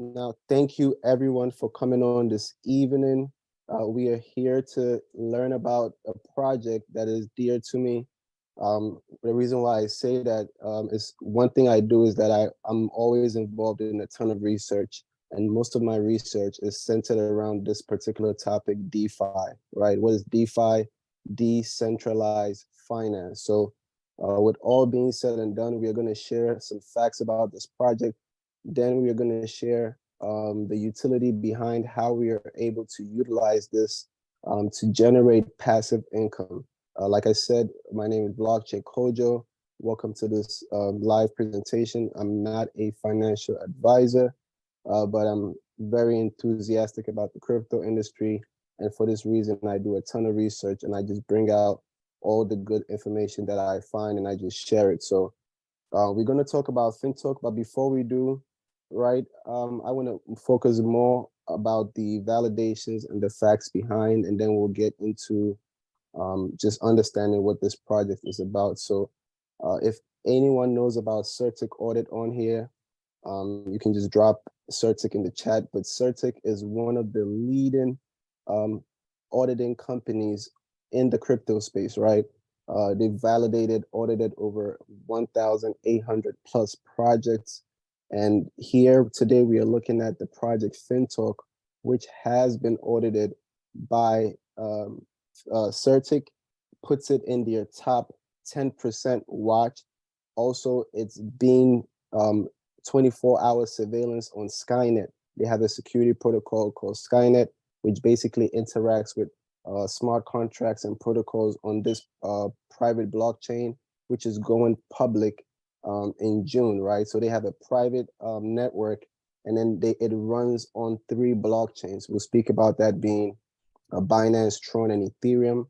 Now, thank you everyone for coming on this evening. We are here to learn about a project that is dear to me. The reason why I say that is one thing I do is that I'm always involved in a ton of research, and most of my research is centered around this particular topic, DeFi, right? What is DeFi? Decentralized finance. So, with all being said and done, we are going to share some facts about this project. Then we are going to share the utility behind how we are able to utilize this to generate passive income. Like I said, my name is Blockchain Kojo. Welcome to this live presentation. I'm not a financial advisor, but I'm very enthusiastic about the crypto industry. And for this reason, I do a ton of research and I just bring out all the good information that I find and I just share it. So we're going to talk about Fintoch, but before we do, right, I want to focus more about the validations and the facts behind, and then we'll get into just understanding what this project is about. So if anyone knows about Certic Audit on here, you can just drop Certic in the chat, but Certic is one of the leading auditing companies in the crypto space, right? They've validated, audited over 1,800 plus projects. And here today we are looking at the project Fintoch, which has been audited by Certic, puts it in their top 10% watch. Also, it's being 24-hour surveillance on Skynet. They have a security protocol called Skynet, which basically interacts with smart contracts and protocols on this private blockchain, which is going public in June, right? So they have a private network, and then it runs on 3 blockchains. We'll speak about that being Binance, Tron, and Ethereum.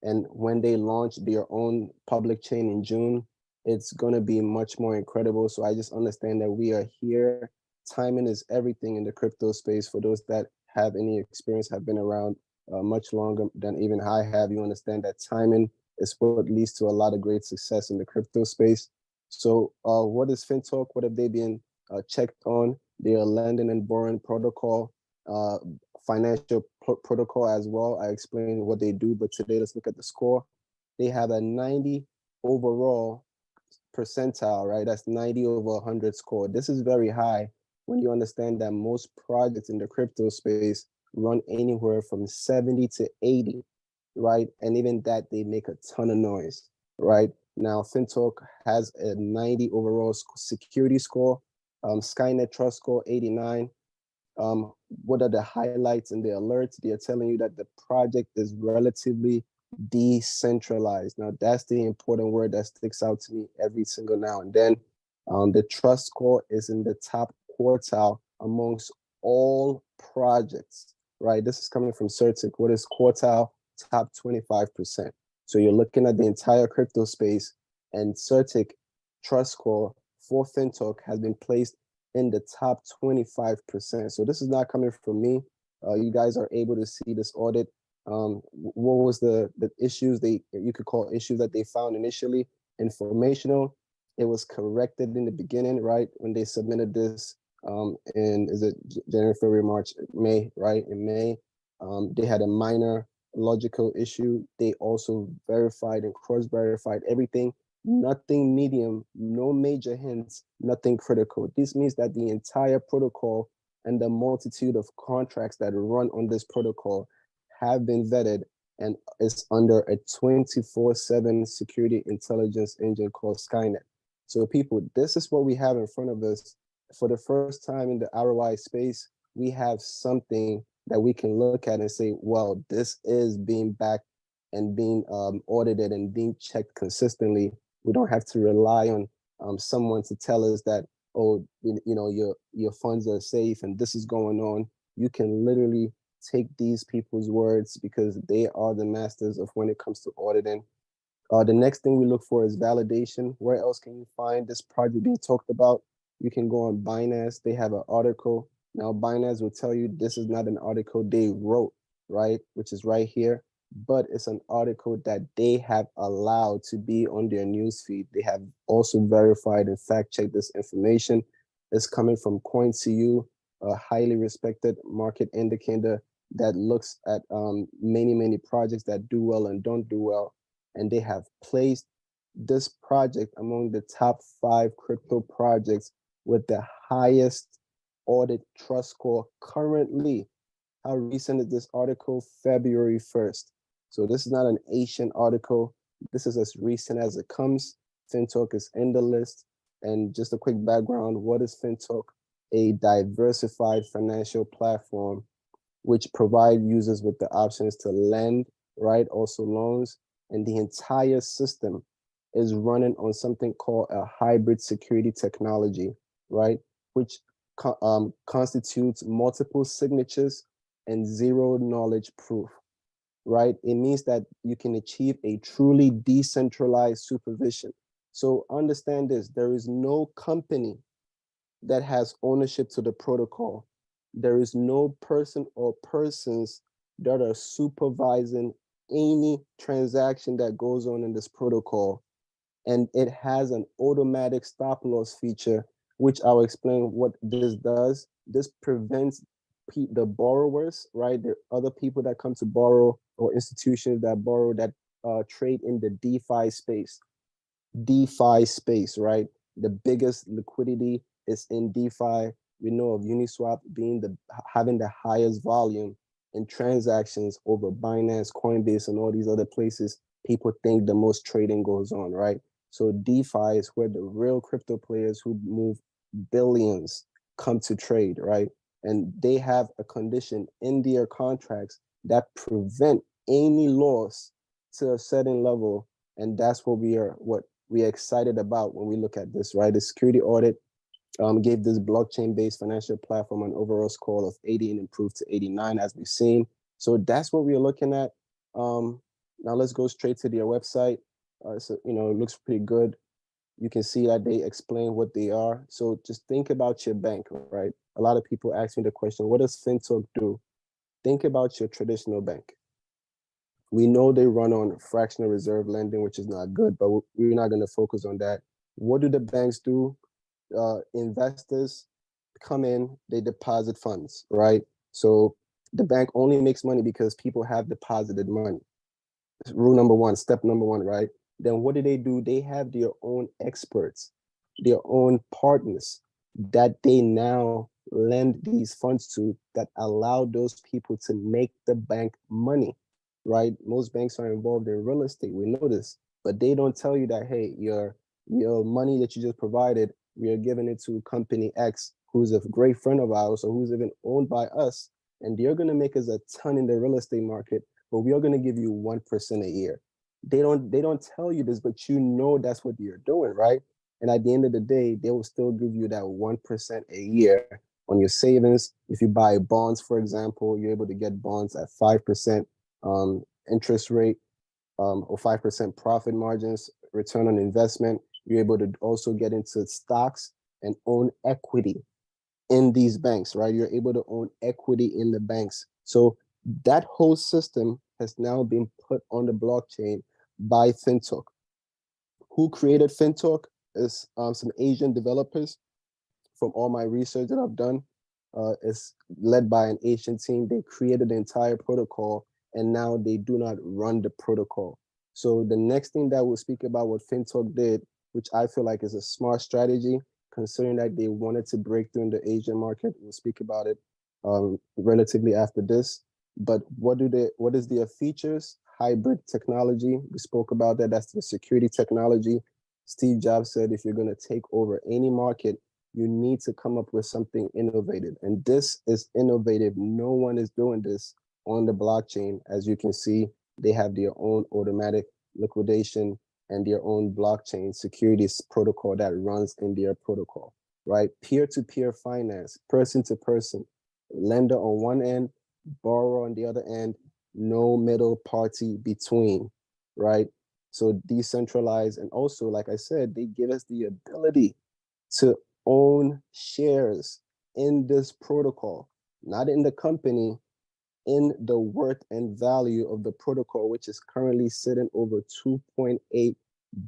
And when they launch their own public chain in June, it's going to be much more incredible. So I just understand that we are here. Timing is everything in the crypto space. For those that have any experience, have been around much longer than even I have, you understand that timing is what leads to a lot of great success in the crypto space. So what is Fintoch? What have they been checked on? They are lending and borrowing protocol, financial protocol as well. I explained what they do, but today let's look at the score. They have a 90 overall percentile, right? That's 90 over 100 score. This is very high when you understand that most projects in the crypto space run anywhere from 70 to 80, right? And even that, they make a ton of noise, right? Now, Fintoch has a 90 overall security score, Skynet Trust score 89. What are the highlights and the alerts? They are telling you that the project is relatively decentralized. Now, that's the important word that sticks out to me every single now and then. The trust score is in the top quartile amongst all projects, right? This is coming from Certic. What is quartile? Top 25%. So you're looking at the entire crypto space, and Certic trust score for Fintoch has been placed in the top 25%. So this is not coming from me. You guys are able to see this audit. What was the issues you could call issues that they found initially? Informational. It was corrected in the beginning, right? When they submitted this in, is it January, February, March, May, right? In May, they had a minor logical issue. They also verified and cross-verified everything. Nothing medium, no major hints, nothing critical. This means that the entire protocol and the multitude of contracts that run on this protocol have been vetted and is under a 24/7 security intelligence engine called Skynet. So people, this is what we have in front of us. For the first time in the ROI space, we have something that we can look at and say, well, this is being backed and being audited and being checked consistently. We don't have to rely on someone to tell us that, oh, your funds are safe and this is going on. You can literally take these people's words because they are the masters of when it comes to auditing. The next thing we look for is validation. Where else can you find this project being talked about? You can go on Binance. They have an article. Now, Binance will tell you this is not an article they wrote, right? Which is right here. But it's an article that they have allowed to be on their newsfeed. They have also verified and fact-checked this information. It's coming from CoinCU. a highly respected market indicator that looks at many projects that do well and don't do well. And they have placed this project among the top 5 crypto projects with the highest audit trust score currently. How recent is this article? February 1st. So this is not an ancient article. This is as recent as it comes. Fintoch is in the list. And just a quick background, what is Fintoch? A diversified financial platform which provide users with the options to lend, right? Also loans. And the entire system is running on something called a hybrid security technology, right? Which constitutes multiple signatures and zero knowledge proof, right? It means that you can achieve a truly decentralized supervision. So understand this, there is no company that has ownership to the protocol. There is no person or persons that are supervising any transaction that goes on in this protocol. And it has an automatic stop loss feature, which I'll explain what this does. This prevents the borrowers, right? There are other people that come to borrow or institutions that borrow that trade in the DeFi space, right? The biggest liquidity is in DeFi. We know of Uniswap being having the highest volume in transactions over Binance, Coinbase, and all these other places. People think the most trading goes on, right? So DeFi is where the real crypto players who move billions come to trade, right? And they have a condition in their contracts that prevent any loss to a certain level. And that's what we're excited about when we look at this, right? The security audit gave this blockchain-based financial platform an overall score of 80 and improved to 89, as we've seen. So that's what we're looking at. Now let's go straight to their website. So, it looks pretty good. You can see that they explain what they are. So just think about your bank, right? A lot of people ask me the question, what does Fintoch do? Think about your traditional bank. We know they run on fractional reserve lending, which is not good, but we're not going to focus on that. What do the banks do? Investors come in, they deposit funds, right? So the bank only makes money because people have deposited money. Rule number one, step number one, right? Then what do? They have their own experts, their own partners that they now lend these funds to that allow those people to make the bank money, right? Most banks are involved in real estate. We know this, but they don't tell you that, hey, your money that you just provided, we are giving it to company X, who's a great friend of ours or who's even owned by us, and they're going to make us a ton in the real estate market, but we are going to give you 1% a year. They don't tell you this, but that's what you're doing, right? And at the end of the day, they will still give you that 1% a year on your savings. If you buy bonds, for example, you're able to get bonds at 5% interest rate or 5% profit margins, return on investment. You're able to also get into stocks and own equity in these banks, right? You're able to own equity in the banks. So that whole system has now been put on the blockchain by Fintoch. Who created Fintoch is some Asian developers. From all my research that I've done, it's led by an Asian team. They created the entire protocol, and now they do not run the protocol. So the next thing that we'll speak about what Fintoch did, which I feel like is a smart strategy, considering that they wanted to break through in the Asian market. We'll speak about it relatively after this. But what is their features? Hybrid technology. We spoke about that. That's the security technology. Steve Jobs said, if you're going to take over any market, you need to come up with something innovative. And this is innovative. No one is doing this on the blockchain. As you can see, they have their own automatic liquidation and their own blockchain security protocol that runs in their protocol, right? Peer-to-peer finance, person to person, lender on one end, borrower on the other end, no middle party between, right? So decentralized. And also, like I said, they give us the ability to own shares in this protocol, not in the company, in the worth and value of the protocol, which is currently sitting over $2.8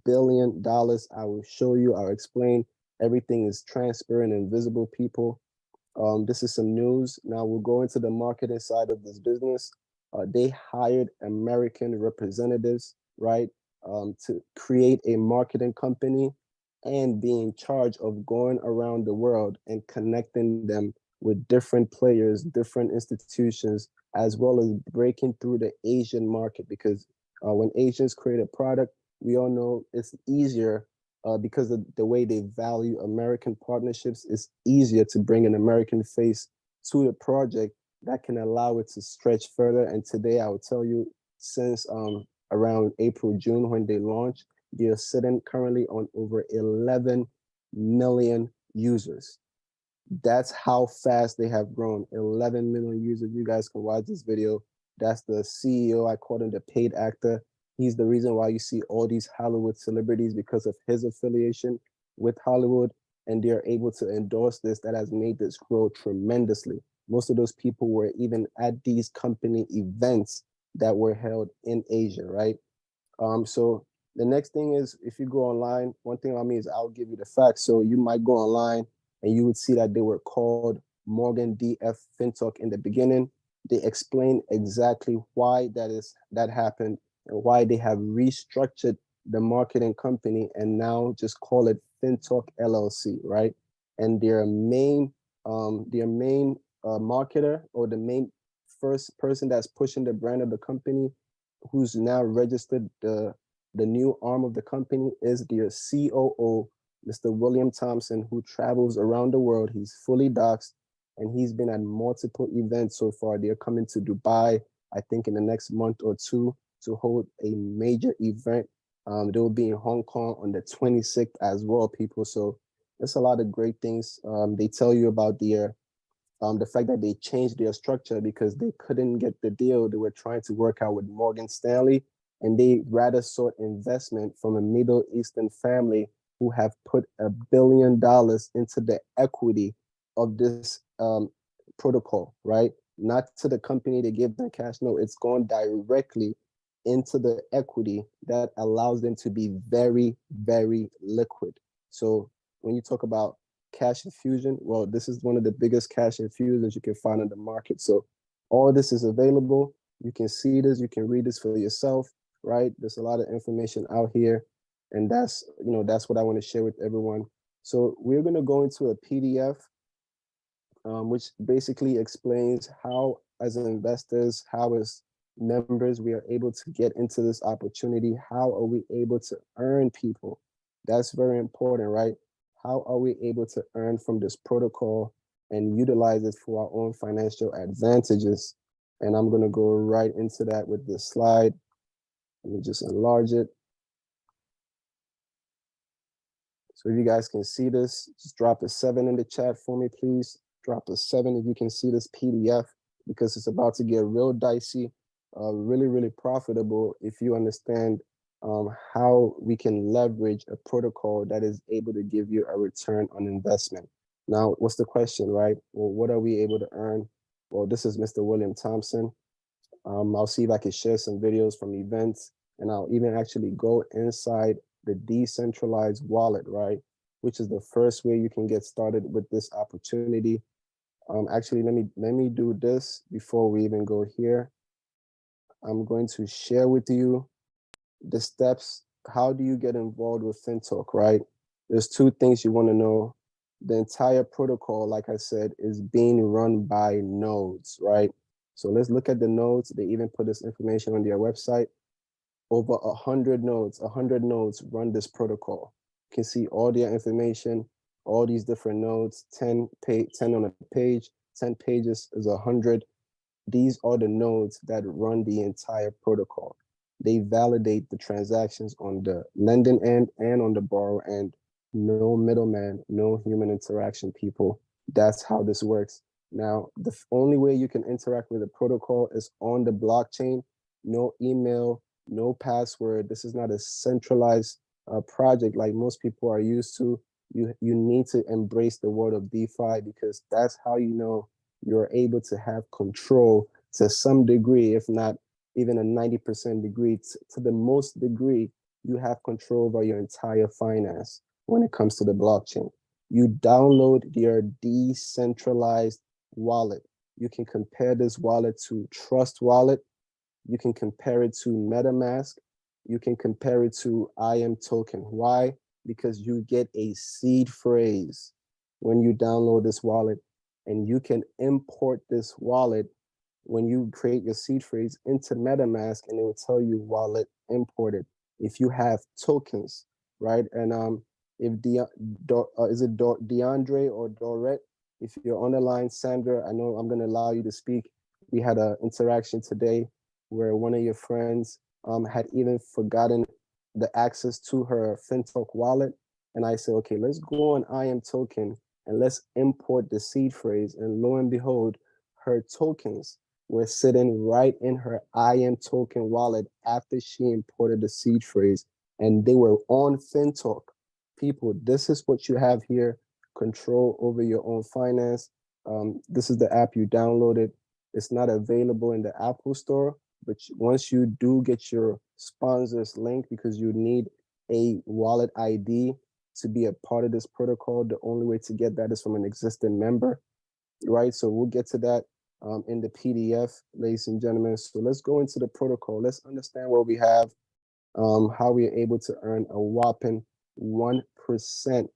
billion. I will show you, I'll explain. Everything is transparent and visible, people. This is some news. Now we'll go into the marketing side of this business. They hired American representatives, right, to create a marketing company and be in charge of going around the world and connecting them with different players, different institutions, as well as breaking through the Asian market. Because when Asians create a product, we all know it's easier because of the way they value American partnerships. It's easier to bring an American face to the project that can allow it to stretch further. And today, I will tell you, since around April, June, when they launched, they are sitting currently on over 11 million users. That's how fast they have grown. 11 million users. You guys can watch this video. That's the CEO. I call him the paid actor. He's the reason why you see all these Hollywood celebrities, because of his affiliation with Hollywood, and they're able to endorse this. That has made this grow tremendously. Most of those people were even at these company events that were held in Asia, right? So the next thing is, if you go online, one thing I mean is I'll give you the facts. So you might go online and you would see that they were called Morgan DF Fintoch in the beginning. They explain exactly why that happened and why they have restructured the marketing company and now just call it Fintoch LLC, right? And their main marketer, or the main first person that's pushing the brand of the company, who's now registered the new arm of the company, is their COO, Mr. William Thompson, who travels around the world. He's fully doxed, and he's been at multiple events so far. They're coming to Dubai, I think, in the next month or two to hold a major event. They will be in Hong Kong on the 26th as well, people. So there's a lot of great things. They tell you about the fact that they changed their structure because they couldn't get the deal they were trying to work out with Morgan Stanley, and they rather sought investment from a Middle Eastern family who have put $1 billion into the equity of this protocol, right? Not to the company they give them cash. No, it's gone directly into the equity that allows them to be very, very liquid. So when you talk about cash infusion, well, this is one of the biggest cash infusions you can find in the market. So all this is available. You can see this, you can read this for yourself, right? There's a lot of information out here, and that's what I want to share with everyone. So we're going to go into a PDF, which basically explains how, as investors, how as members, we are able to get into this opportunity. How are we able to earn, people? That's very important, right? How are we able to earn from this protocol and utilize it for our own financial advantages? And I'm going to go right into that with this slide. Let me just enlarge it. So if you guys can see this, just drop a 7 in the chat for me, please. Drop a 7 if you can see this PDF, because it's about to get real dicey, really, really profitable if you understand how we can leverage a protocol that is able to give you a return on investment. Now, what's the question, right? Well, what are we able to earn? Well, this is Mr. William Thompson. I'll see if I can share some videos from events, and I'll even actually go inside the decentralized wallet, right? Which is the first way you can get started with this opportunity. Actually, let me do this before we even go here. I'm going to share with you the steps. How do you get involved with Fintoch, right? There's two things you want to know. The entire protocol, like I said, is being run by nodes, right? So let's look at the nodes. They even put this information on their website. Over 100 nodes run this protocol. You can see all their information, all these different nodes, 10 on a page, 10 pages is 100. These are the nodes that run the entire protocol. They validate the transactions on the lending end and on the borrower end. No middleman, no human interaction, people. That's how this works. Now, the only way you can interact with the protocol is on the blockchain. No email, no password. This is not a centralized project like most people are used to. You need to embrace the world of DeFi, because that's how you know you're able to have control to some degree, if not even a 90% degree. To the most degree, you have control over your entire finance when it comes to the blockchain. You download your decentralized wallet. You can compare this wallet to Trust Wallet. You can compare it to MetaMask. You can compare it to IM Token. Why? Because you get a seed phrase when you download this wallet, and you can import this wallet when you create your seed phrase into MetaMask, and it will tell you wallet imported. If you have tokens, right? And if is it DeAndre or Dorette? If you're on the line, Sandra, I know I'm going to allow you to speak. We had an interaction today where one of your friends had even forgotten the access to her Fintoch wallet. And I said, okay, let's go on IM Token and let's import the seed phrase. And lo and behold, her tokens were sitting right in her IM Token wallet after she imported the seed phrase. And they were on Fintoch. People, this is what you have here: control over your own finance. This is the app you downloaded. It's not available in the Apple Store, but once you do get your sponsors link, because you need a wallet ID to be a part of this protocol, the only way to get that is from an existing member, right? So we'll get to that in the PDF, ladies and gentlemen. So let's go into the protocol. Let's understand what we have, how we are able to earn a whopping 1%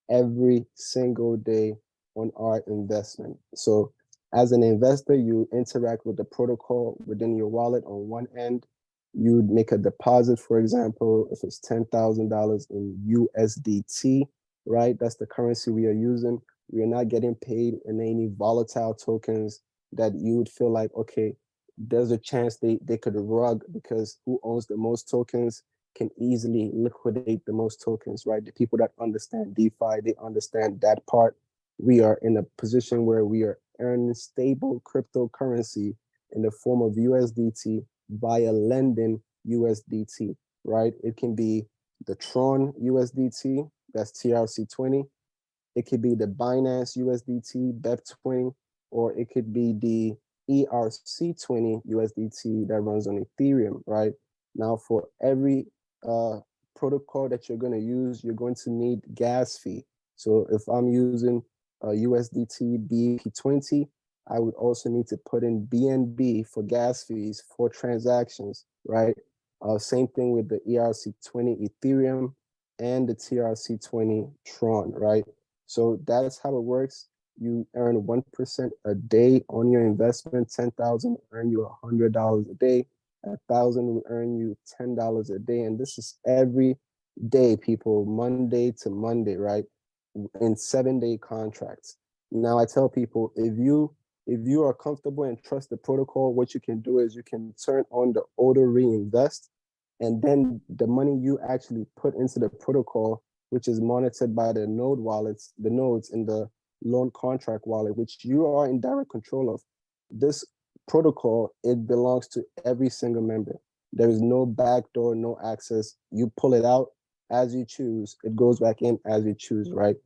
every single day on our investment. So as an investor, you interact with the protocol within your wallet. On one end, you'd make a deposit, for example, if it's $10,000 in USDT, right? That's the currency we are using. We are not getting paid in any volatile tokens that you would feel like, okay, there's a chance they could rug, because who owns the most tokens can easily liquidate the most tokens, right? The people that understand DeFi, they understand that part. We are in a position where we are earning stable cryptocurrency in the form of USDT via lending USDT, right? It can be the Tron USDT, that's TRC20. It could be the Binance USDT, BEP20, or it could be the ERC20 USDT that runs on Ethereum, right? Now, for every protocol that you're going to use, you're going to need gas fee. So if I'm using USDT BEP20, I would also need to put in BNB for gas fees for transactions, right? Same thing with the ERC20 Ethereum and the TRC20 Tron, right? So that's how it works. You earn 1% a day on your investment. 10,000 will earn you $100 a day. 1,000 will earn you $10 a day. And this is every day, people, Monday to Monday, right? In 7-day contracts. Now I tell people, if you are comfortable and trust the protocol, what you can do is you can turn on the auto reinvest, and then the money you actually put into the protocol, which is monitored by the node wallets, the nodes in the loan contract wallet, which you are in direct control of. This protocol, it belongs to every single member. There is no backdoor, no access. You pull it out as you choose. It goes back in as you choose, right?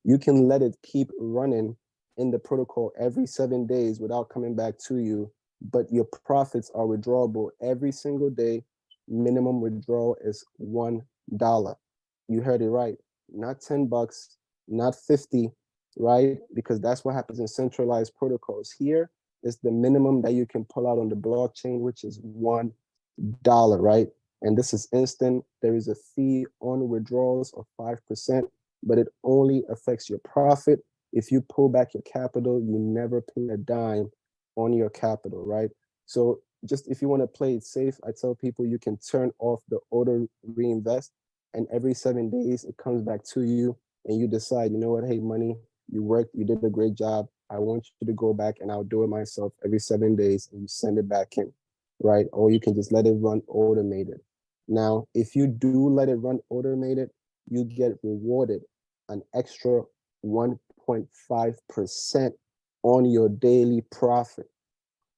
You can let it keep running in the protocol every 7 days without coming back to you, but your profits are withdrawable every single day. Minimum withdrawal is $1. You heard it right. Not $10, not 50, right? Because that's what happens in centralized protocols. Here is the minimum that you can pull out on the blockchain, which is $1, right? And this is instant. There is a fee on withdrawals of 5%, but it only affects your profit. If you pull back your capital, you never pay a dime on your capital, right? So just if you want to play it safe, I tell people you can turn off the auto reinvest, and every 7 days it comes back to you, and you decide, you know what, hey, money, you worked, you did a great job. I want you to go back and I'll do it myself every 7 days, and you send it back in, right? Or you can just let it run automated. Now, if you do let it run automated, you get rewarded an extra 1.5% on your daily profit.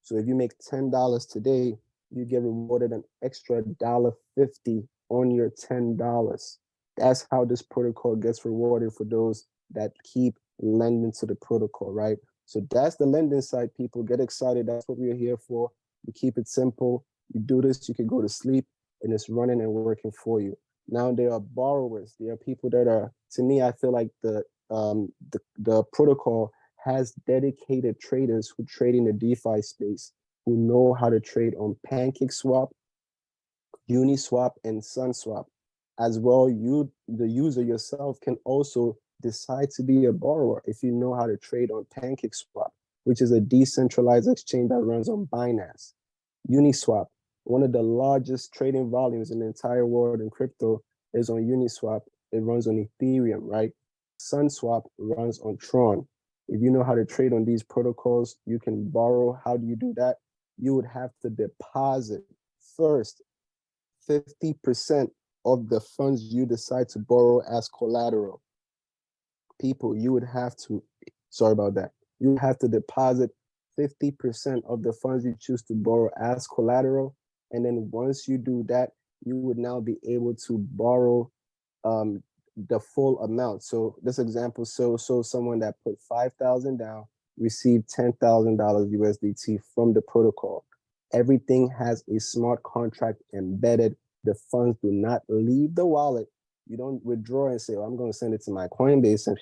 So if you make $10 today, you get rewarded an extra $1.50 on your $10. That's how this protocol gets rewarded for those that keep lending to the protocol, right? So that's the lending side, people. Get excited. That's what we're here for. We keep it simple. You do this, you can go to sleep, and it's running and working for you. Now there are borrowers. There are people that are, to me, I feel like the the protocol has dedicated traders who trade in the DeFi space, who know how to trade on PancakeSwap, Uniswap, and SunSwap. As well, you, the user yourself, can also decide to be a borrower if you know how to trade on PancakeSwap, which is a decentralized exchange that runs on Binance. Uniswap, one of the largest trading volumes in the entire world in crypto, is on Uniswap. It runs on Ethereum, right? SunSwap runs on Tron. If you know how to trade on these protocols, you can borrow. How do you do that? You would have to deposit first 50% of the funds you decide to borrow as collateral. People, you would have to, sorry about that, you have to deposit 50% of the funds you choose to borrow as collateral. And then once you do that, you would now be able to borrow the full amount. So this example, so someone that put 5,000 down received $10,000 USDT from the protocol. Everything has a smart contract embedded. The funds do not leave the wallet. You don't withdraw and say, oh, I'm going to send it to my Coinbase and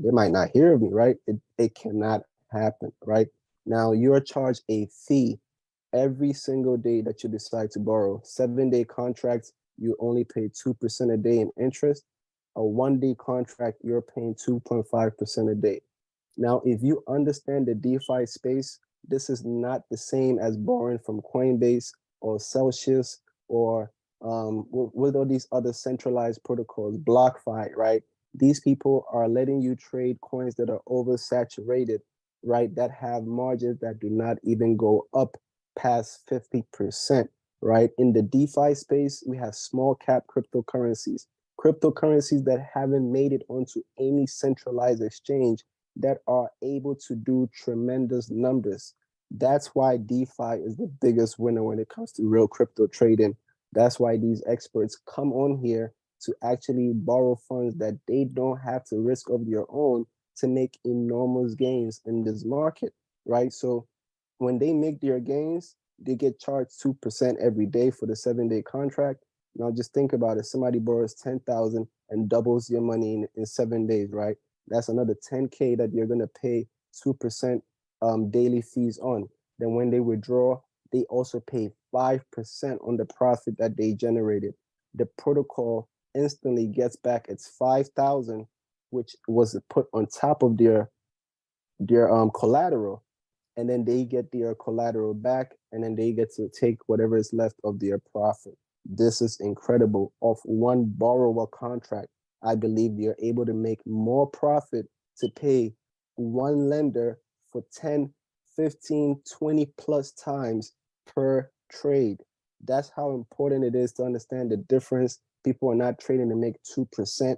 they might not hear of me, right? It cannot happen, right? Now you're charged a fee every single day that you decide to borrow. 7-day contracts, you only pay 2% a day in interest. A 1-day contract, you're paying 2.5% a day. Now, if you understand the DeFi space, this is not the same as borrowing from Coinbase or Celsius or with all these other centralized protocols, BlockFi, right? These people are letting you trade coins that are oversaturated, right? That have margins that do not even go up past 50%, right? In the DeFi space, we have small cap cryptocurrencies that haven't made it onto any centralized exchange that are able to do tremendous numbers. That's why DeFi is the biggest winner when it comes to real crypto trading. That's why these experts come on here to actually borrow funds that they don't have to risk of their own to make enormous gains in this market, right? So when they make their gains, they get charged 2% every day for the 7-day contract. Now just think about it. Somebody borrows 10,000 and doubles your money in 7 days, right? That's another 10K that you're gonna pay 2% daily fees on. Then when they withdraw, they also pay 5% on the profit that they generated. The protocol instantly gets back its 5,000, which was put on top of their collateral, and then they get their collateral back, and then they get to take whatever is left of their profit. This is incredible. Off one borrower contract, I believe they're able to make more profit to pay one lender for 10, 15, 20 plus times per trade. That's how important it is to understand the difference. People are not trading to make 2%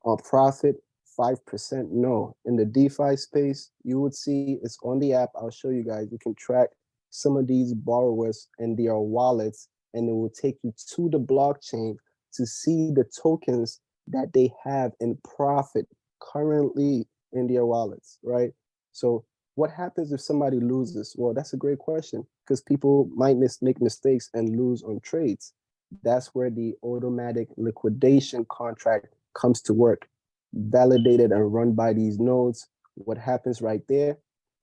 on profit, 5%. No, in the DeFi space, you would see it's on the app. I'll show you guys. You can track some of these borrowers and their wallets, and it will take you to the blockchain to see the tokens that they have in profit currently in their wallets, right? So what happens if somebody loses? Well, that's a great question, because people might make mistakes and lose on trades. That's where the automatic liquidation contract comes to work, validated and run by these nodes. What happens right there?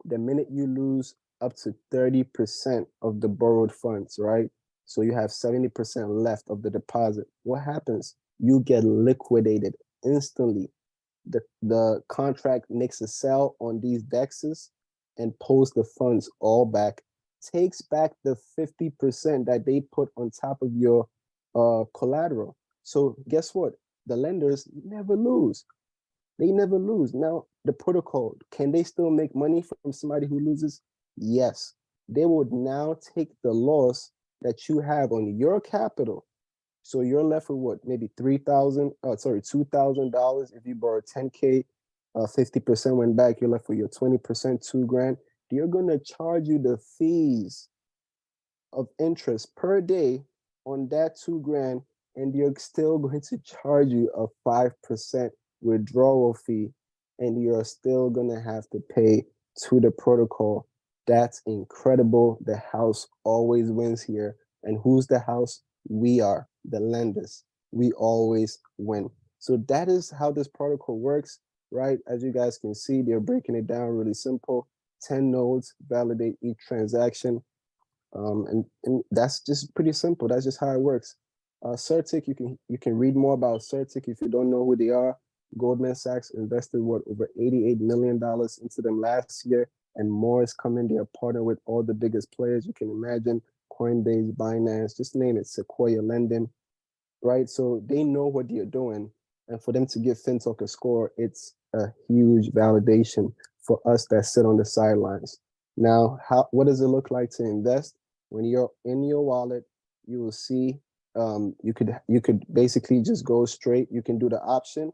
The minute you lose up to 30% of the borrowed funds, right? So you have 70% left of the deposit. What happens? You get liquidated instantly. The contract makes a sell on these dexes and pulls the funds all back, takes back the 50% that they put on top of your collateral. So guess what? The lenders never lose. They never lose. Now, the protocol, can they still make money from somebody who loses? Yes. They would now take the loss that you have on your capital. So you're left with what? Maybe $2,000 if you borrow 10K, 50% went back, you're left with your 20%, 2 grand. They're gonna charge you the fees of interest per day on that 2 grand, and you're still going to charge you a 5% withdrawal fee, and you're still gonna have to pay to the protocol. That's incredible. The house always wins here. And who's the house? We are the lenders. We always win. So that is how this protocol works. right? As you guys can see, they're breaking it down really simple. 10 nodes validate each transaction. And that's just pretty simple. That's just how it works. Certic, you can read more about Certic if you don't know who they are. Goldman Sachs invested over $88 million into them last year, and more is coming. They are partnered with all the biggest players you can imagine: Coinbase, Binance, just name it, Sequoia Lending, right? So they know what you're doing. And for them to give Fintoch a score, it's a huge validation for us that sit on the sidelines. Now, what does it look like to invest? When you're in your wallet, you will see you could basically just go straight. You can do the option,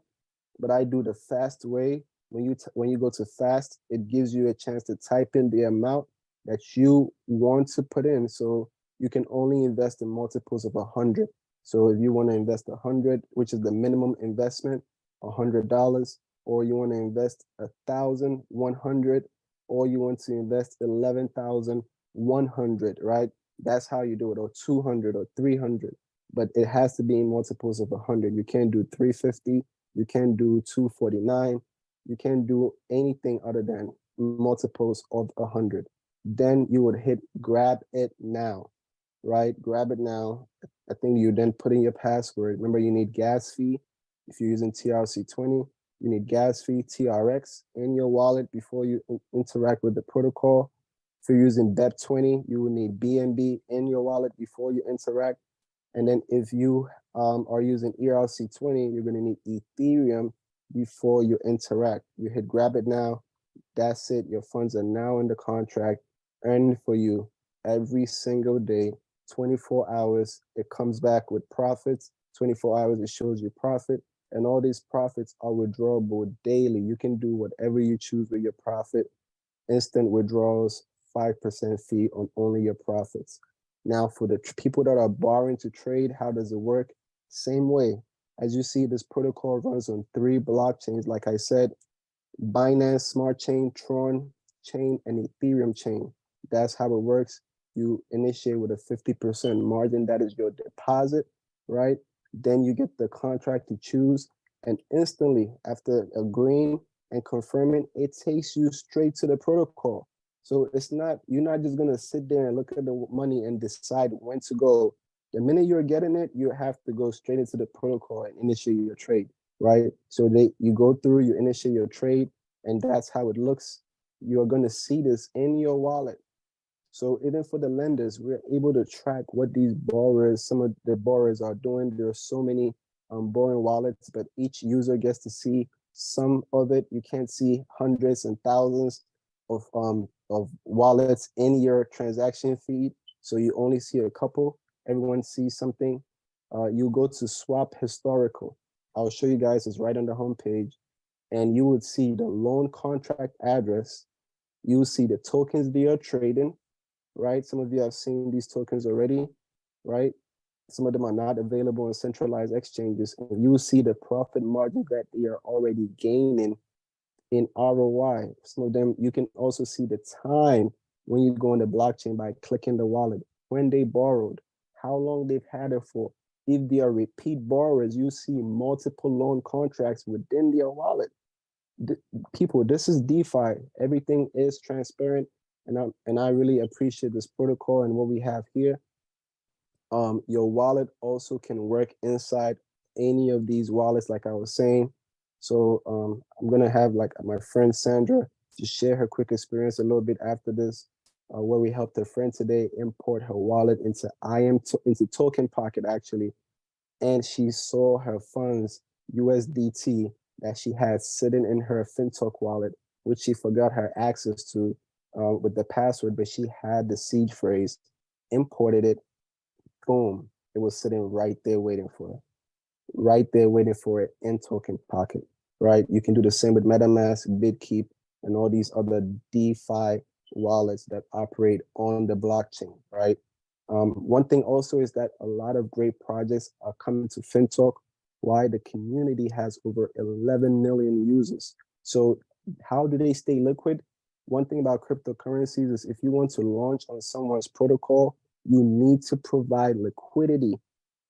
but I do the fast way. When you go to fast, it gives you a chance to type in the amount that you want to put in. So you can only invest in multiples of 100. So if you want to invest 100, which is the minimum investment, $100, or you want to invest 1,100, or you want to invest 11,100, right? That's how you do it, or 200 or 300. But it has to be in multiples of 100. You can't do 350. You can't do 249. You can't do anything other than multiples of 100. Then you would hit grab it now, right? Grab it now. I think you then put in your password. Remember, you need gas fee. If you're using TRC20, you need gas fee, TRX in your wallet before you interact with the protocol. If you're using debtfree, you will need BNB in your wallet before you interact. And then if you are using ERC20, you're going to need Ethereum before you interact. You hit grab it now. That's it. Your funds are now in the contract, earning for you every single day, 24 hours. It comes back with profits. 24 hours, it shows you profit. And all these profits are withdrawable daily. You can do whatever you choose with your profit. Instant withdrawals, 5% fee on only your profits. Now, for the people that are borrowing to trade, how does it work? Same way. As you see, this protocol runs on 3 blockchains. Like I said, Binance Smart Chain, Tron Chain, and Ethereum Chain. That's how it works. You initiate with a 50% margin. That is your deposit, right? Then you get the contract to choose. And instantly, after agreeing and confirming, it takes you straight to the protocol. So you're not just going to sit there and look at the money and decide when to go. The minute you're getting it, you have to go straight into the protocol and initiate your trade, right? So you go through, you initiate your trade, and that's how it looks. You're going to see this in your wallet. So even for the lenders, we're able to track what some of the borrowers are doing. There are so many borrowing wallets, but each user gets to see some of it. You can't see hundreds and thousands of wallets in your transaction feed. So you only see a couple. Everyone sees something. You go to swap historical. I'll show you guys, it's right on the homepage. And you would see the loan contract address. You will see the tokens they are trading, right? Some of you have seen these tokens already, right? Some of them are not available in centralized exchanges. And you will see the profit margin that they are already gaining in ROI. Some of them, you can also see the time when you go on the blockchain by clicking the wallet, when they borrowed, how long they've had it for. If they are repeat borrowers, you see multiple loan contracts within their wallet. People, this is DeFi. Everything is transparent, and I really appreciate this protocol and what we have here. Your wallet also can work inside any of these wallets, like I was saying. So I'm gonna have like my friend Sandra to share her quick experience a little bit after this, where we helped a friend today import her wallet into Token Pocket actually, and she saw her funds USDT that she had sitting in her Fintoch wallet, which she forgot her access to with the password, but she had the seed phrase, imported it, boom, it was sitting right there waiting for her, right there waiting for it in Token Pocket, right? You can do the same with MetaMask, BitKeep, and all these other DeFi wallets that operate on the blockchain, right? One thing also is that a lot of great projects are coming to Fintoch. Why? The community has over 11 million users. So how do they stay liquid? One thing about cryptocurrencies is if you want to launch on someone's protocol, you need to provide liquidity.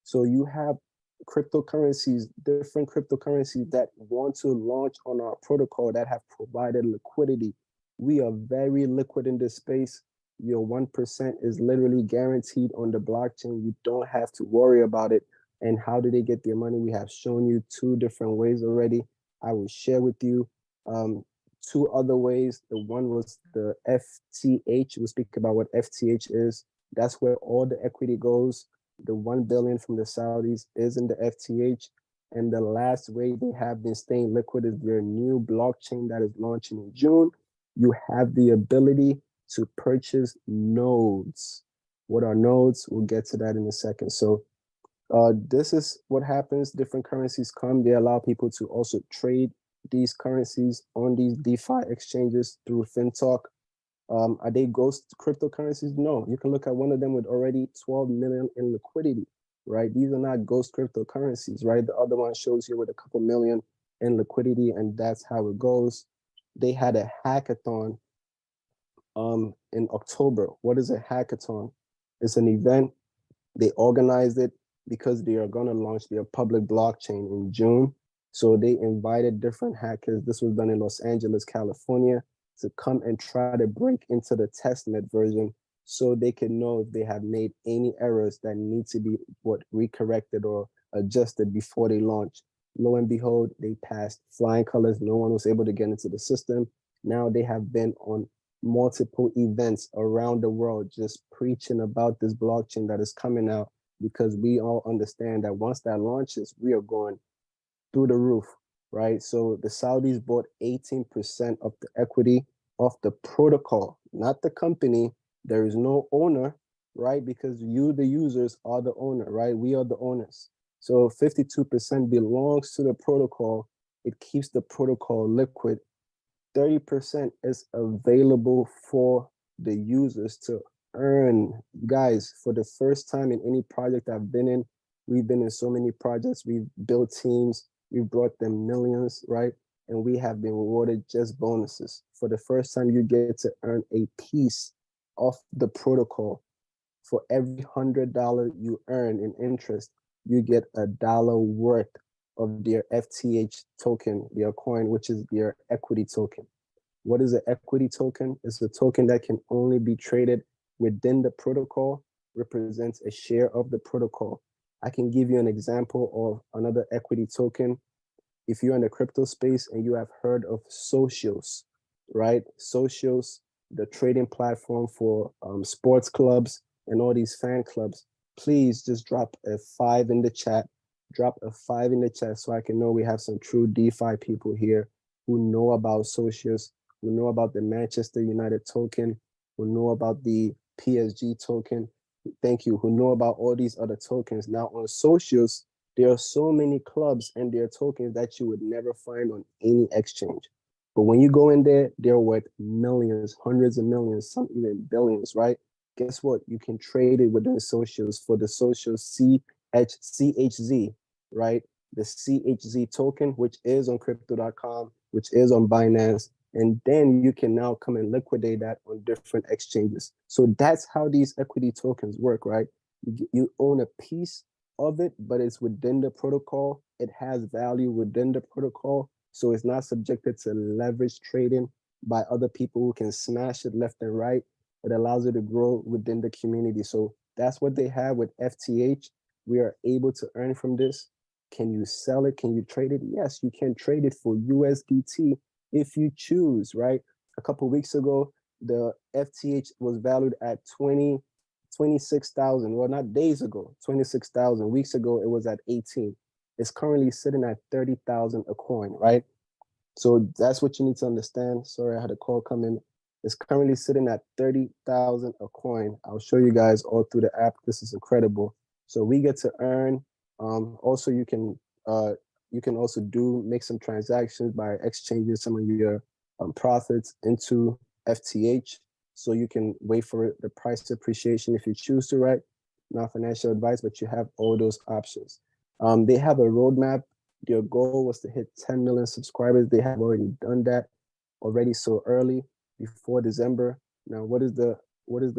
So you have cryptocurrencies, different cryptocurrencies that want to launch on our protocol that have provided liquidity. We are very liquid in this space. Your 1% is literally guaranteed on the blockchain. You don't have to worry about it. And how do they get their money? We have shown you two different ways already. I will share with you two other ways. The one was the FTH. We'll speak about what FTH is. That's where all the equity goes. The 1 billion from the Saudis is in the FTH. And the last way they have been staying liquid is their new blockchain that is launching in June. You have the ability to purchase nodes. What are nodes? We'll get to that in a second. So this is what happens. Different currencies come. They allow people to also trade these currencies on these DeFi exchanges through Fintoch. Are they ghost cryptocurrencies? No. You can look at one of them with already 12 million in liquidity, right? These are not ghost cryptocurrencies, right? The other one shows you with a couple million in liquidity, and that's how it goes. They had a hackathon in October. What is a hackathon? It's an event. They organized it because they are going to launch their public blockchain in June. So they invited different hackers. This was done in Los Angeles, California, to come and try to break into the testnet version so they can know if they have made any errors that need to be recorrected or adjusted before they launch. Lo and behold, they passed flying colors. No one was able to get into the system. Now they have been on multiple events around the world just preaching about this blockchain that is coming out, because we all understand that once that launches, we are going through the roof, right? So the Saudis bought 18% of the equity of the protocol, not the company. There is no owner, right? Because you, the users, are the owner, right? We are the owners. So 52% belongs to the protocol. It keeps the protocol liquid. 30% is available for the users to earn. Guys, for the first time in any project I've been in, we've been in so many projects, we've built teams, we've brought them millions, right? And we have been rewarded just bonuses. For the first time, you get to earn a piece of the protocol. For every $100 you earn in interest, you get $1 worth of their FTH token, their coin, which is their equity token. What is an equity token? It's a token that can only be traded within the protocol, represents a share of the protocol. I can give you an example of another equity token. If you're in the crypto space and you have heard of Socios, right? Socios, the trading platform for sports clubs and all these fan clubs, please just drop a 5 in the chat. Drop a 5 in the chat so I can know we have some true DeFi people here who know about Socios, who know about the Manchester United token, who know about the PSG token. Thank you. Who know about all these other tokens. Now on Socios, there are so many clubs and their tokens that you would never find on any exchange. But when you go in there, they're worth millions, hundreds of millions, some even billions, right? Guess what? You can trade it within Socios for the Socios CHZ, right? The CHZ token, which is on crypto.com, which is on Binance. And then you can now come and liquidate that on different exchanges. So that's how these equity tokens work, right? You own a piece of it, but it's within the protocol. It has value within the protocol. So it's not subjected to leverage trading by other people who can smash it left and right. It allows it to grow within the community. So that's what they have with FTH. We are able to earn from this. Can you sell it? Can you trade it? Yes, you can trade it for USDT if you choose, right? A couple of weeks ago, the FTH was valued at 26,000. Well, not days ago, 26,000. Weeks ago, it was at 18. It's currently sitting at 30,000 a coin, right? So that's what you need to understand. Sorry, I had a call come in. It's currently sitting at 30,000 a coin. I'll show you guys all through the app. This is incredible. So we get to earn. Also, you can also make some transactions by exchanging some of your profits into FTH. So you can wait for the price appreciation if you choose to, right? Not financial advice, but you have all those options. They have a roadmap. Their goal was to hit 10 million subscribers. They have already done that already so early before December. Now, what is the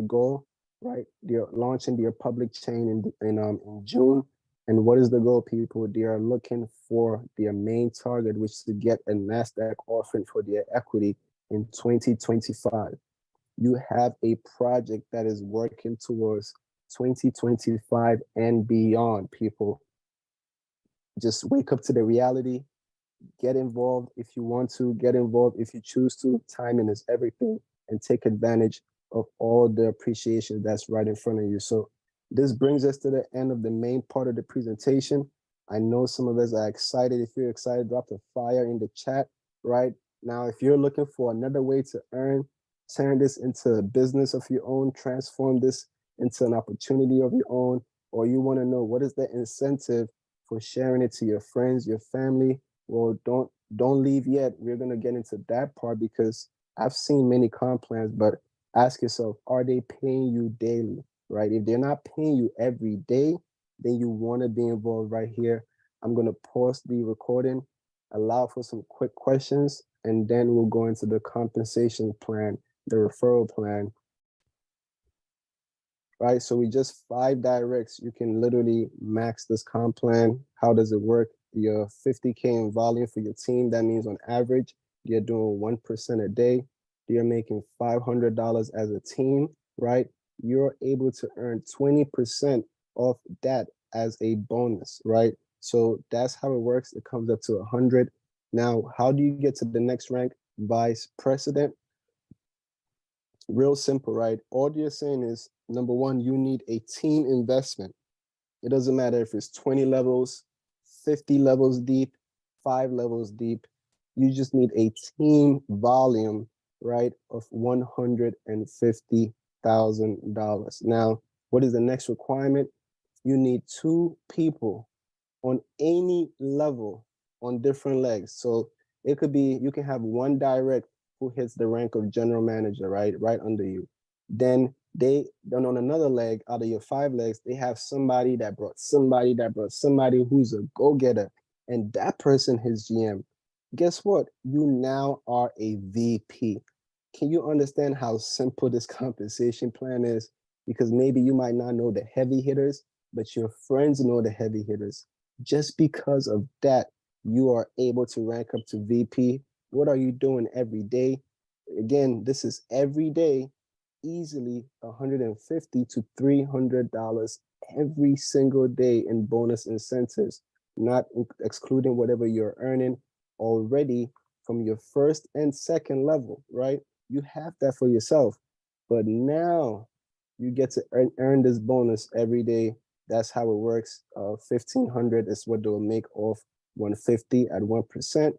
goal, right? They're launching their public chain in June. And what is the goal, people? They are looking for their main target, which is to get a NASDAQ offering for their equity in 2025. You have a project that is working towards 2025 and beyond, people. Just wake up to the reality. Get involved if you want to, get involved if you choose to. Timing is everything, and take advantage of all the appreciation that's right in front of you. So this brings us to the end of the main part of the presentation. I know some of us are excited. If you're excited, drop the fire in the chat right now. If you're looking for another way to earn, turn this into a business of your own, transform this into an opportunity of your own, or you want to know what is the incentive for sharing it to your friends, your family, well, don't leave yet. We're gonna get into that part because I've seen many comp plans, but ask yourself, are they paying you daily? Right? If they're not paying you every day, then you want to be involved right here. I'm gonna pause the recording, allow for some quick questions, and then we'll go into the compensation plan, the referral plan, right? So we just 5 directs. You can literally max this comp plan. How does it work? Your 50K in volume for your team. That means on average, you're doing 1% a day. You're making $500 as a team, right? You're able to earn 20% of that as a bonus, right? So that's how it works. It comes up to 100. Now, how do you get to the next rank? Vice president. Real simple, right? All you're saying is, number one, you need a team investment. It doesn't matter if it's 20 levels, 50 levels deep, 5 levels deep. You just need a team volume, right, of $150,000. Now, what is the next requirement? You need 2 people on any level on different legs. So it could be, you can have 1 direct who hits the rank of general manager, right under you. Then on another leg, out of your 5 legs, they have somebody that brought somebody who's a go-getter, and that person hits GM. Guess what? You now are a VP. Can you understand how simple this compensation plan is? Because maybe you might not know the heavy hitters, but your friends know the heavy hitters. Just because of that, you are able to rank up to VP. What are you doing every day? Again, this is every day, easily $150 to $300 every single day in bonus incentives, not excluding whatever you're earning already from your first and second level, right? You have that for yourself. But now you get to earn this bonus every day. That's how it works. 1,500 is what they'll make off 150 at 1%.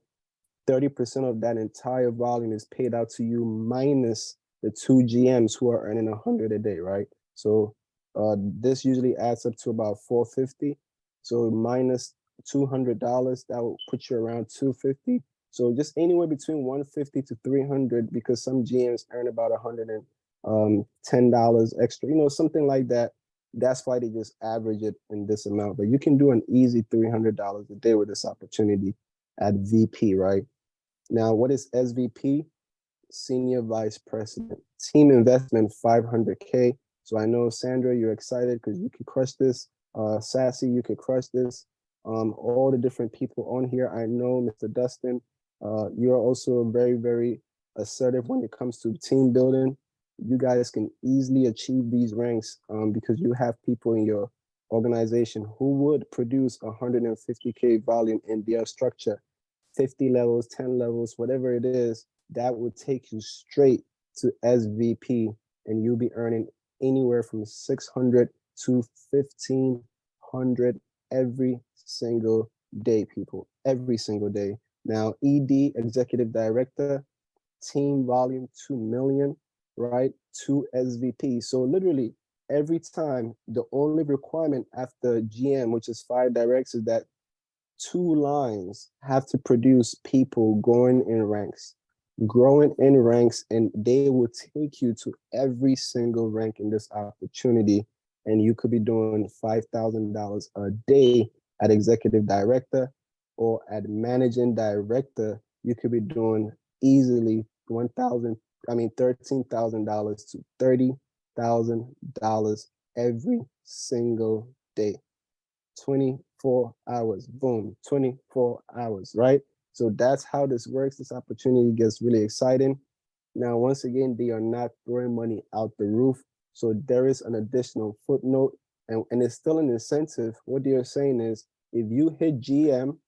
30% of that entire volume is paid out to you minus the 2 GMs who are earning 100 a day, right? So this usually adds up to about 450. So minus $200, that will put you around 250. So just anywhere between 150 to 300, because some GMs earn about $110 extra, something like that. That's why they just average it in this amount. But you can do an easy $300 a day with this opportunity at VP, right? Now, what is SVP? Senior Vice President. Team investment 500K. So I know, Sandra, you're excited because you can crush this. Sassy, you can crush this. All the different people on here. I know, Mr. Dustin, you're also very, very assertive when it comes to team building. You guys can easily achieve these ranks because you have people in your organization who would produce 150K volume in their structure. 50 levels, 10 levels, whatever it is, that would take you straight to SVP, and you'll be earning anywhere from 600 to 1,500 every single day, people, every single day. Now, ED, Executive Director, team volume 2 million, right? 2 SVP. So literally every time, the only requirement after GM, which is 5 directs, is that 2 lines have to produce people growing in ranks, and they will take you to every single rank in this opportunity. And you could be doing $5,000 a day at executive director, or at managing director, you could be doing easily $13,000 to $30,000 every single day. 24 hours. Boom, 24 hours, right? So that's how this works. This opportunity gets really exciting. Now, once again, they are not throwing money out the roof. So there is an additional footnote, and it's still an incentive. What they are saying is if you hit GM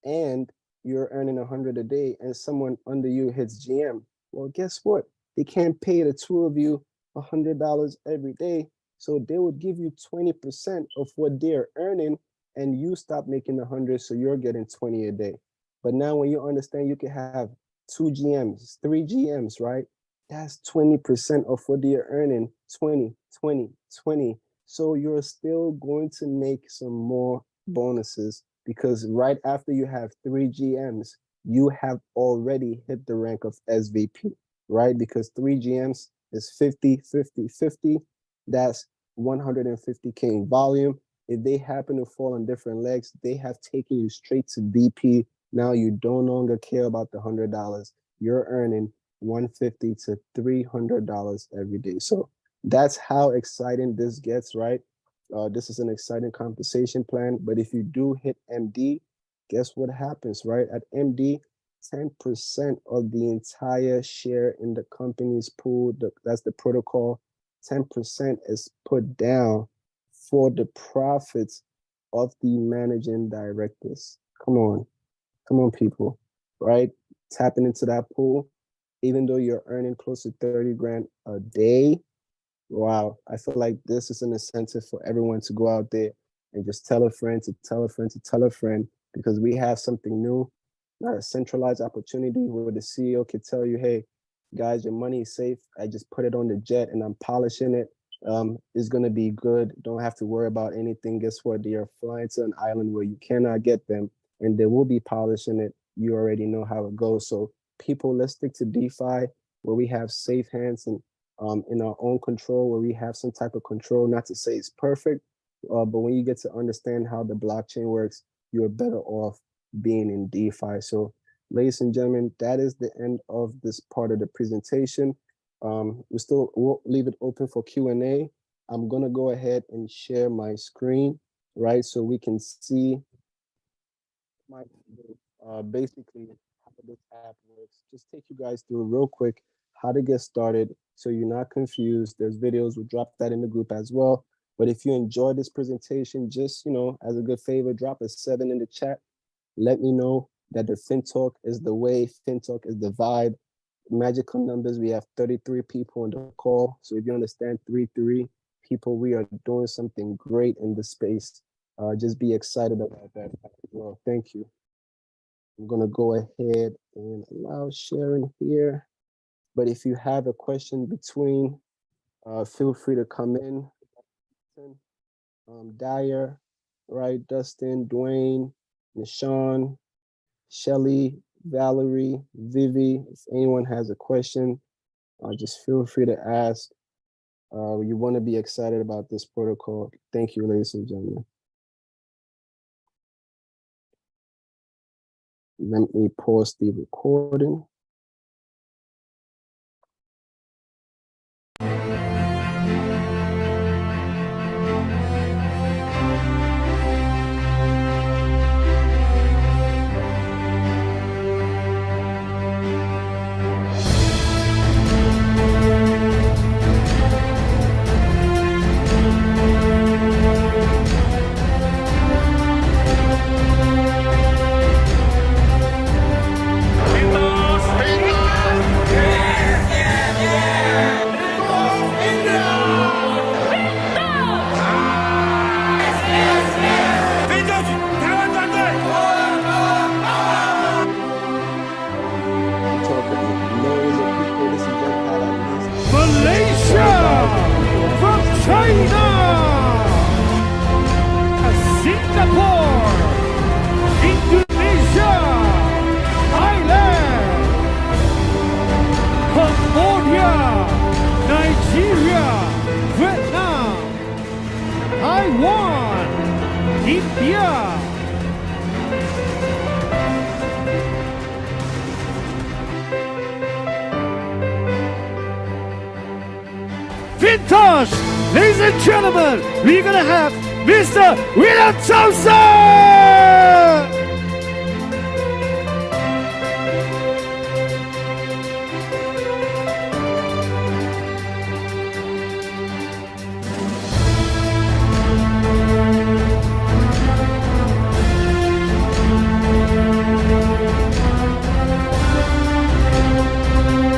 and you're earning 100 a day and someone under you hits GM, well, guess what? They can't pay the two of you $100 every day. So they would give you 20% of what they're earning and you stop making 100. So you're getting 20 a day. But now when you understand you can have two GMs, three GMs, right? That's 20% of what they're earning, 20, 20, 20. So you're still going to make some more bonuses because right after you have three GMs, you have already hit the rank of SVP, right? Because three GMs is 50, 50, 50. That's 150K in volume. If they happen to fall on different legs, they have taken you straight to VP. Now you no longer care about the $100. You're earning $150 to $300 every day. So that's how exciting this gets, right? This is an exciting compensation plan. But if you do hit MD, guess what happens, right? At MD, 10% of the entire share in the company's pool, that's the protocol, 10% is put down for the profits of the managing directors. Come on, people, right? Tapping into that pool, even though you're earning close to 30 grand a day. Wow, I feel like this is an incentive for everyone to go out there and just tell a friend to tell a friend to tell a friend, because we have something new, not a centralized opportunity where the CEO could tell you, hey, guys, your money is safe. I just put it on the jet and I'm polishing it. It's going to be good. Don't have to worry about anything. Guess what? They are flying to an island where you cannot get them and they will be polishing it. You already know how it goes. So people, let's stick to DeFi where we have safe hands and in our own control, where we have some type of control, not to say it's perfect, but when you get to understand how the blockchain works, you're better off being in DeFi. So ladies and gentlemen, that is the end of this part of the presentation. We'll leave it open for Q&A. I'm gonna go ahead and share my screen, right? So we can see my basically how this app works. Just take you guys through real quick how to get started so you're not confused. There's videos, we'll drop that in the group as well. But if you enjoyed this presentation, just, as a good favor, drop a 7 in the chat. Let me know that the Fintoch is the way, Fintoch is the vibe. Magical numbers, we have 33 people on the call. So if you understand 33 people, we are doing something great in the space. Just be excited about that as well. Thank you. I'm gonna go ahead and allow sharing here. But if you have a question between, feel free to come in. Dyer, right? Dustin, Dwayne, Nishan, Shelly, Valerie, Vivi. If anyone has a question, just feel free to ask. You want to be excited about this protocol. Thank you, ladies and gentlemen. Let me pause the recording. Malaysia, from China, Singapore, Indonesia, Thailand, Cambodia, Nigeria, Vietnam, Taiwan, India. Fintoch, ladies and gentlemen, we're gonna have Mr. William Johnson.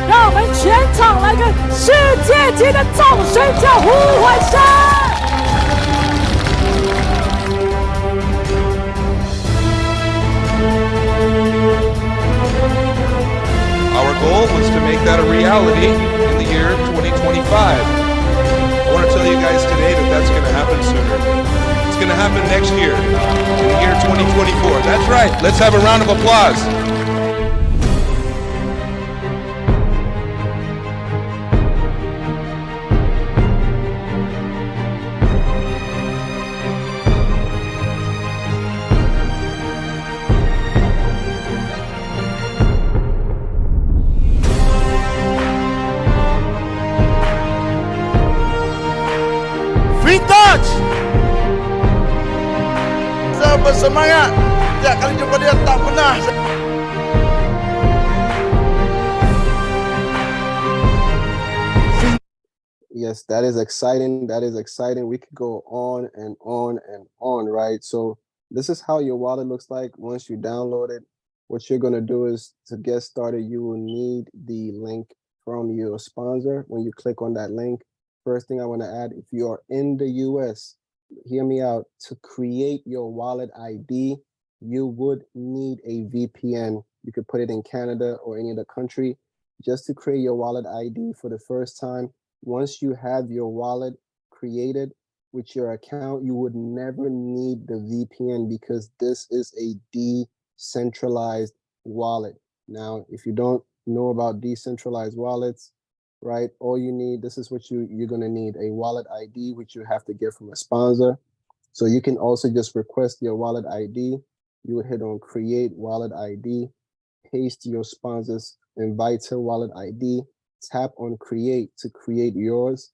让我们全场来个世界级的众神叫呼唤声！ Our goal was to make that a reality in the year 2025. I want to tell you guys today that that's going to happen sooner. It's going to happen next year, in the year 2024. That's right. Let's have a round of applause. Fintoch! Saya bersemangat. Setiap kali jumpa dia tak pernah. Yes, that is exciting. That is exciting. We could go on and on and on, right? So this is how your wallet looks like once you download it. What you're going to do is to get started, you will need the link from your sponsor. When you click on that link, first thing I want to add, if you are in the US, hear me out, to create your wallet ID, you would need a VPN. You could put it in Canada or any other country just to create your wallet ID for the first time. Once you have your wallet created with your account, you would never need the VPN because this is a decentralized wallet. Now, if you don't know about decentralized wallets, right, all you need, this is what you're going to need, a wallet ID, which you have to get from a sponsor. So you can also just request your wallet ID. You would hit on create wallet ID, paste your sponsor's inviter wallet ID, tap on create to create yours.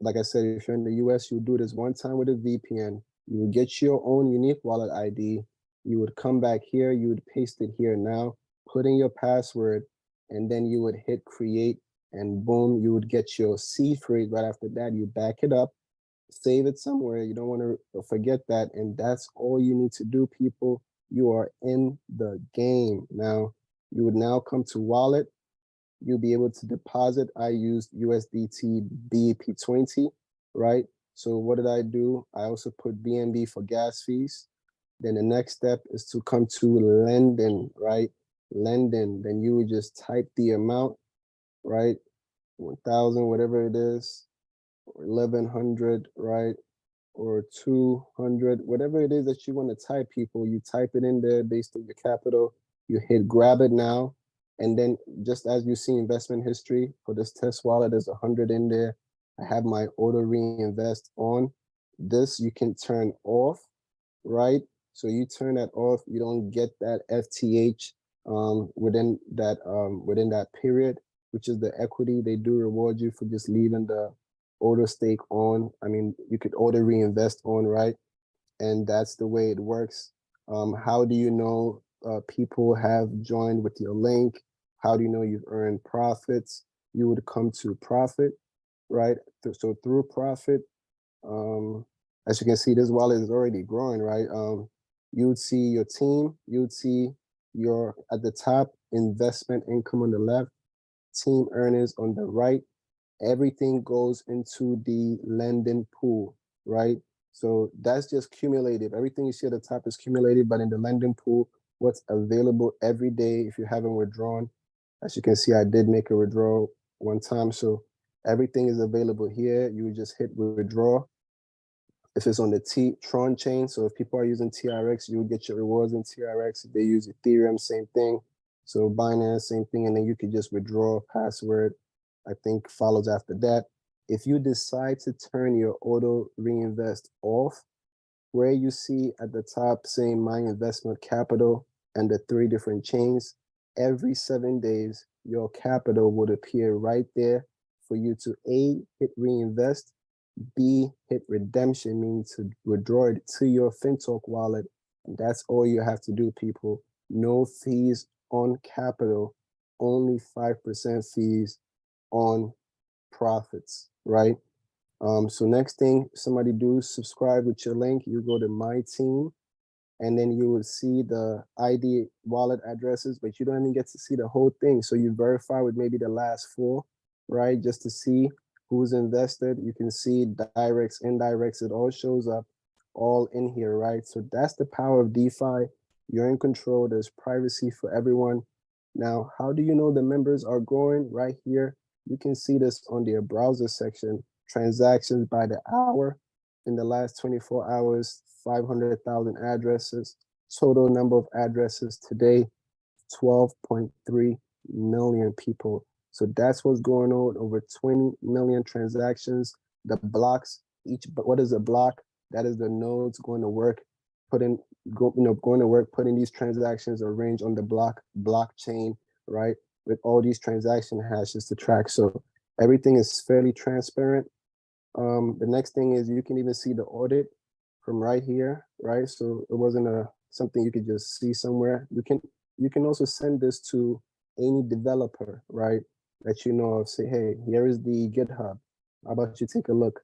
Like I said, if you're in the US, you do this one time with a VPN. You would get your own unique wallet ID. You would come back here, you would paste it here now, put in your password, and then you would hit create, and boom, you would get your seed phrase right after that. You back it up, save it somewhere. You don't want to forget that. And that's all you need to do, people. You are in the game. Now, you would now come to wallet. You'll be able to deposit. I used USDT BEP20, right? So what did I do? I also put BNB for gas fees. Then the next step is to come to lending, right? Lending. Then you would just type the amount, right? 1,000, whatever it is, or 1,100, right? Or 200, whatever it is that you want to type, people, you type it in there based on your capital. You hit grab it now. And then just as you see investment history for this test wallet, there's 100 in there. I have my auto reinvest on. This you can turn off, right? So you turn that off, you don't get that FTH within that period, which is the equity. They do reward you for just leaving the auto stake on. I mean, you could auto reinvest on, right? And that's the way it works. How do you know people have joined with your link? How do you know you've earned profits? You would come to profit, right? So through profit, as you can see, this wallet is already growing, right? You would see your team, you would see your, at the top, investment income on the left, team earnings on the right. Everything goes into the lending pool, right? So that's just cumulative. Everything you see at the top is cumulative, but in the lending pool, what's available every day if you haven't withdrawn. As you can see, I did make a withdrawal one time. So everything is available here. You would just hit withdraw. If it's on the Tron chain, so if people are using TRX, you will get your rewards in TRX. If they use Ethereum, same thing. So Binance, same thing. And then you could just withdraw password. I think follows after that. If you decide to turn your auto reinvest off, where you see at the top saying my investment capital and the 3 different chains, every 7 days, your capital would appear right there for you to A, hit reinvest, B, hit redemption, meaning to withdraw it to your Fintoch wallet. And that's all you have to do, people. No fees on capital, only 5% fees on profits, right? So next thing somebody do, subscribe with your link. You go to my team, and then you will see the ID wallet addresses, but you don't even get to see the whole thing. So you verify with maybe the last four, right? Just to see who's invested. You can see directs, indirects, it all shows up all in here, right? So that's the power of DeFi. You're in control. There's privacy for everyone. Now, how do you know the members are growing? Right here, you can see this on their browser section, transactions by the hour. In the last 24 hours, 500,000 addresses. Total number of addresses today, 12.3 million people. So that's what's going on, over 20 million transactions. The blocks, what is a block? That is the nodes going to work, going to work, putting these transactions arranged on the blockchain, right? With all these transaction hashes to track. So everything is fairly transparent. The next thing is you can even see the audit from right here, right? So it wasn't something you could just see somewhere. You can also send this to any developer, right? That you know of. Say, hey, here is the GitHub. How about you take a look?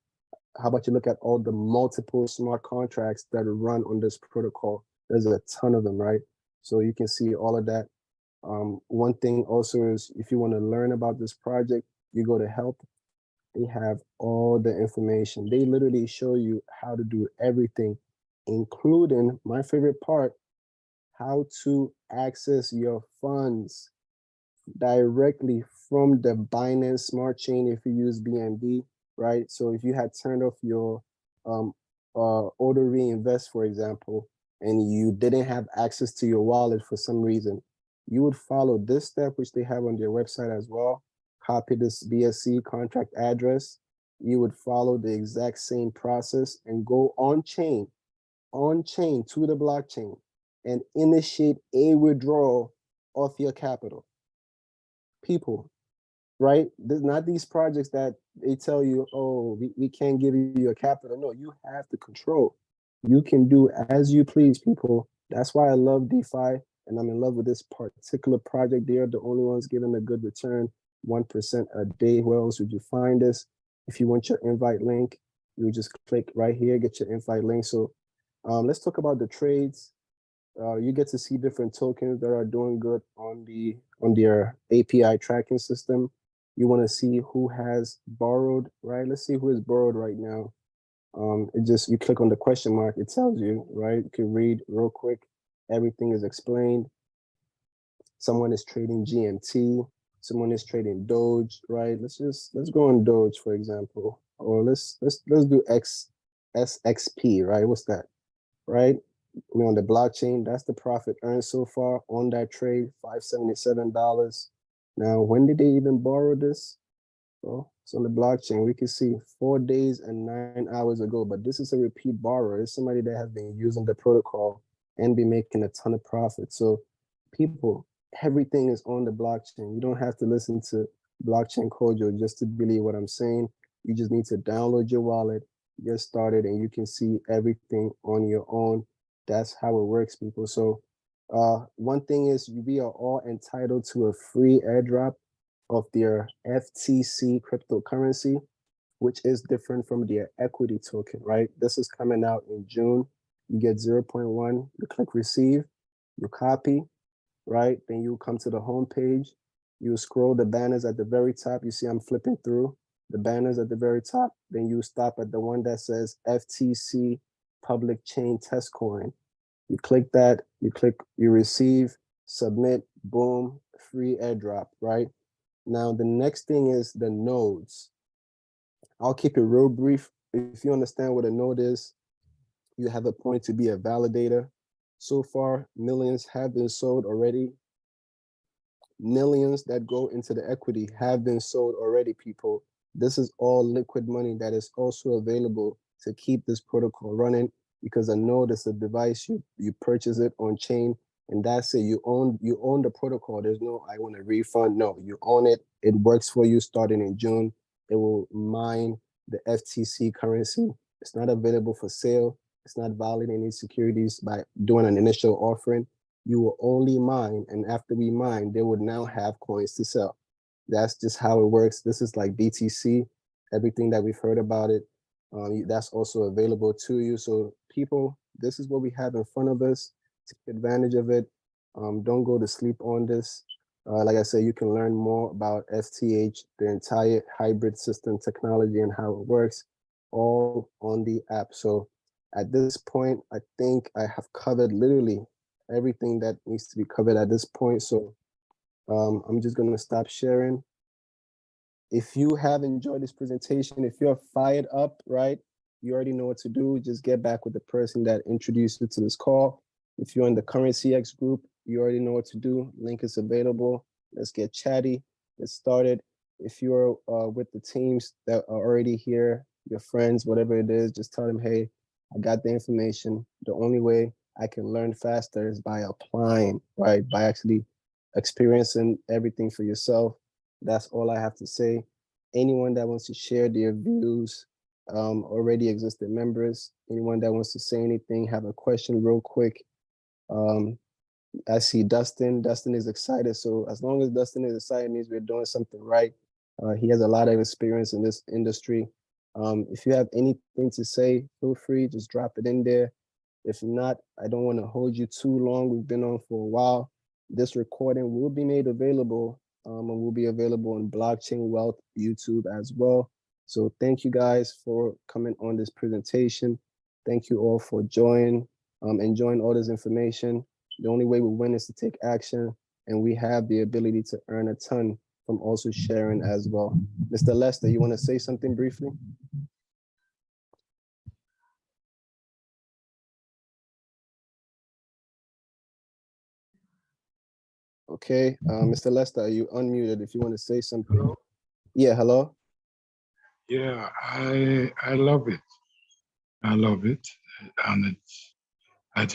How about you look at all the multiple smart contracts that run on this protocol? There's a ton of them, right? So you can see all of that. One thing also is if you want to learn about this project, you go to help. They have all the information. They literally show you how to do everything, including my favorite part, how to access your funds directly from the Binance Smart Chain if you use BNB, right? So if you had turned off your auto reinvest, for example, and you didn't have access to your wallet for some reason, you would follow this step, which they have on their website as well. Copy this BSC contract address. You would follow the exact same process and go on chain to the blockchain and initiate a withdrawal of your capital. People, right? There's not these projects that they tell you, oh, we can't give you your capital. No, you have the control. You can do as you please, people. That's why I love DeFi, and I'm in love with this particular project. They are the only ones giving a good return, 1% a day. Where else would you find this? If you want your invite link, you just click right here, get your invite link. So let's talk about the trades. You get to see different tokens that are doing good on their API tracking system. You want to see who has borrowed, right? Let's see who is borrowed right now. You click on the question mark, it tells you, right? You can read real quick. Everything is explained. Someone is trading GMT. Someone is trading Doge, right? Let's go on Doge, for example, or let's do SXP, right? What's that, right? On the blockchain, that's the profit earned so far on that trade, $577. Now, when did they even borrow this? Well, it's on the blockchain. We can see 4 days and 9 hours ago, but this is a repeat borrower. It's somebody that has been using the protocol and be making a ton of profit. So people, everything is on the blockchain. You don't have to listen to blockchain Kojo just to believe what I'm saying. You just need to download your wallet, get started, and you can see everything on your own. That's how it works, people. So one thing is we are all entitled to a free airdrop of their FTC cryptocurrency, which is different from their equity token, right? This is coming out in June. You get 0.1, you click receive, you copy, right? Then you come to the home page, you scroll the banners at the very top. You see I'm flipping through the banners at the very top. Then you stop at the one that says FTC public chain test coin. You click that, you receive, submit, boom, free airdrop, right? Now, the next thing is the nodes. I'll keep it real brief. If you understand what a node is, you have a point to be a validator. So far, millions have been sold already. Millions that go into the equity have been sold already, people. This is all liquid money that is also available to keep this protocol running, because a node is a device, you purchase it on chain, and that's it. You own the protocol. There's no I want a refund. No, you own it. It works for you starting in June. It will mine the FTC currency. It's not available for sale. It's not validating any securities by doing an initial offering. You will only mine, and after we mine, they would now have coins to sell. That's just how it works. This is like BTC, everything that we've heard about it. That's also available to you. So people, this is what we have in front of us. Take advantage of it. Don't go to sleep on this. Like I said, you can learn more about FTH, the entire hybrid system technology and how it works, all on the app. So at this point, I think I have covered literally everything that needs to be covered at this point. So I'm just going to stop sharing. If you have enjoyed this presentation, if you're fired up, right, you already know what to do. Just get back with the person that introduced you to this call. If you're in the CurrencyX group, you already know what to do. Link is available. Let's get chatty. Get started. If you're with the teams that are already here, your friends, whatever it is, just tell them, hey, I got the information. The only way I can learn faster is by applying, right? By actually experiencing everything for yourself. That's all I have to say. Anyone that wants to share their views, already existing members, anyone that wants to say anything, have a question real quick. I see Dustin. Dustin is excited. So as long as Dustin is excited, it means we're doing something right. He has a lot of experience in this industry. If you have anything to say, feel free, just drop it in there. If not, I don't want to hold you too long. We've been on for a while. This recording will be made available and will be available on Blockchain Wealth YouTube as well. So thank you guys for coming on this presentation. Thank you all for enjoying all this information. The only way we win is to take action, and we have the ability to earn a ton from also sharing as well. Mr. Lester, you want to say something briefly? Okay, Mr. Lester, are you unmuted if you want to say something? Hello? Yeah, hello? Yeah, I love it. I love it. And I think